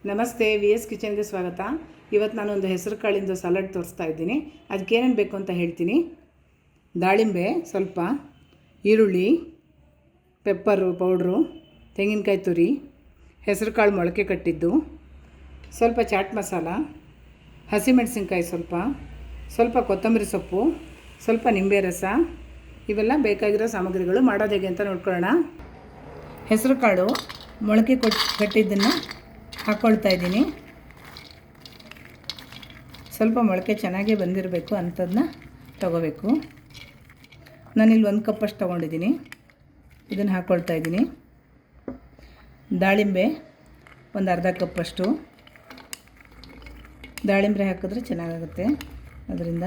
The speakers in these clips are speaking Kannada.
ನಮಸ್ತೆ, ವಿ ಎಸ್ ಕಿಚನ್ಗೆ ಸ್ವಾಗತ. ಇವತ್ತು ನಾನೊಂದು ಹೆಸರು ಕಾಳಿಂದು ಸಲಾಡ್ ತೋರಿಸ್ತಾ ಇದ್ದೀನಿ. ಅದಕ್ಕೆ ಏನೇನು ಬೇಕು ಅಂತ ಹೇಳ್ತೀನಿ. ದಾಳಿಂಬೆ ಸ್ವಲ್ಪ, ಈರುಳ್ಳಿ, ಪೆಪ್ಪರು ಪೌಡ್ರು, ತೆಂಗಿನಕಾಯಿ ತುರಿ, ಹೆಸರು ಕಾಳು ಮೊಳಕೆ ಕಟ್ಟಿದ್ದು, ಸ್ವಲ್ಪ ಚಾಟ್ ಮಸಾಲ, ಹಸಿಮೆಣಸಿನ್ಕಾಯಿ ಸ್ವಲ್ಪ ಕೊತ್ತಂಬರಿ ಸೊಪ್ಪು, ಸ್ವಲ್ಪ ನಿಂಬೆ ರಸ. ಇವೆಲ್ಲ ಬೇಕಾಗಿರೋ ಸಾಮಗ್ರಿಗಳು. ಮಾಡೋದು ಹೇಗೆ ಅಂತ ನೋಡ್ಕೊಳ್ಳೋಣ. ಹೆಸರು ಕಾಳು ಮೊಳಕೆ ಕಟ್ಟಿದ್ದನ್ನು ಹಾಕ್ಕೊಳ್ತಾ ಇದ್ದೀನಿ. ಸ್ವಲ್ಪ ಮೊಳಕೆ ಚೆನ್ನಾಗೇ ಬಂದಿರಬೇಕು ಅಂಥದ್ದನ್ನ ತೊಗೋಬೇಕು. ನಾನಿಲ್ಲಿ 1 ಕಪ್ಪಷ್ಟು ತೊಗೊಂಡಿದ್ದೀನಿ. ಇದನ್ನು ಹಾಕ್ಕೊಳ್ತಾ ಇದ್ದೀನಿ. ದಾಳಿಂಬೆ ಒಂದು ಅರ್ಧ ಕಪ್ಪಷ್ಟು. ದಾಳಿಂಬೆ ಹಾಕಿದ್ರೆ ಚೆನ್ನಾಗಾಗುತ್ತೆ, ಅದರಿಂದ.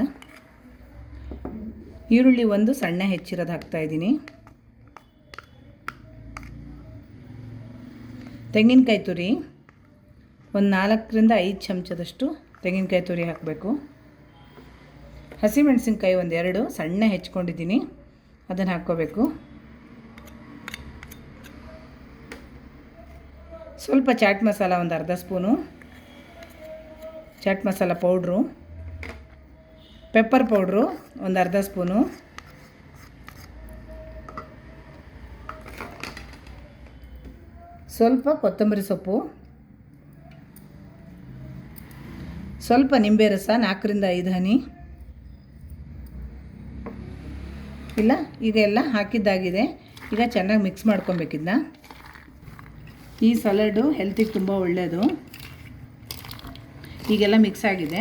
ಈರುಳ್ಳಿ ಒಂದು ಸಣ್ಣ ಹೆಚ್ಚಿರೋದು ಹಾಕ್ತಾಯಿದ್ದೀನಿ. ತೆಂಗಿನಕಾಯಿ ತುರಿ ಒಂದು 4ರಿಂದ 5 ಚಮಚದಷ್ಟು ತೆಂಗಿನಕಾಯಿ ತುರಿ ಹಾಕಬೇಕು. ಹಸಿಮೆಣಸಿನ್ಕಾಯಿ ಒಂದು 2 ಸಣ್ಣ ಹೆಚ್ಕೊಂಡಿದ್ದೀನಿ, ಅದನ್ನು ಹಾಕ್ಕೋಬೇಕು. ಸ್ವಲ್ಪ ಚಾಟ್ ಮಸಾಲ ಒಂದು ಅರ್ಧ spoon, chaat masala powder, pepper powder ಒಂದು ಅರ್ಧ ಸ್ಪೂನು, ಸ್ವಲ್ಪ ಕೊತ್ತಂಬರಿ ಸೊಪ್ಪು, ಸ್ವಲ್ಪ ನಿಂಬೆ ರಸ 4ರಿಂದ 5 ಹನಿ. ಈಗ ಎಲ್ಲ ಹಾಕಿದ್ದಾಗಿದೆ. ಈಗ ಚೆನ್ನಾಗಿ ಮಿಕ್ಸ್ ಮಾಡ್ಕೊಬೇಕಿದ್ನ. ಈ ಸಲಾಡು ಹೆಲ್ತಿಗೆ ತುಂಬ ಒಳ್ಳೆಯದು. ಈಗೆಲ್ಲ ಮಿಕ್ಸ್ ಆಗಿದೆ.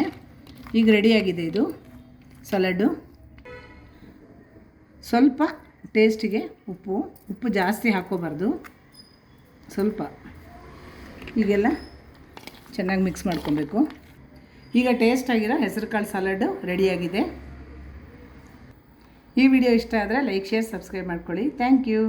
ಈಗ ರೆಡಿಯಾಗಿದೆ ಇದು ಸಲಾಡು. ಸ್ವಲ್ಪ ಟೇಸ್ಟಿಗೆ ಉಪ್ಪು ಜಾಸ್ತಿ ಹಾಕ್ಕೋಬಾರ್ದು, ಸ್ವಲ್ಪ. ಈಗೆಲ್ಲ ಚೆನ್ನಾಗಿ ಮಿಕ್ಸ್ ಮಾಡ್ಕೊಬೇಕು. ಈಗ ಟೇಸ್ಟಾಗಿರೋ ಹೆಸರು ಕಾಳು ಸಲಾಡು ರೆಡಿಯಾಗಿದೆ. ಈ ವಿಡಿಯೋ ಇಷ್ಟ ಆದರೆ ಲೈಕ್, ಶೇರ್, ಸಬ್ಸ್ಕ್ರೈಬ್ ಮಾಡ್ಕೊಳ್ಳಿ. Thank you.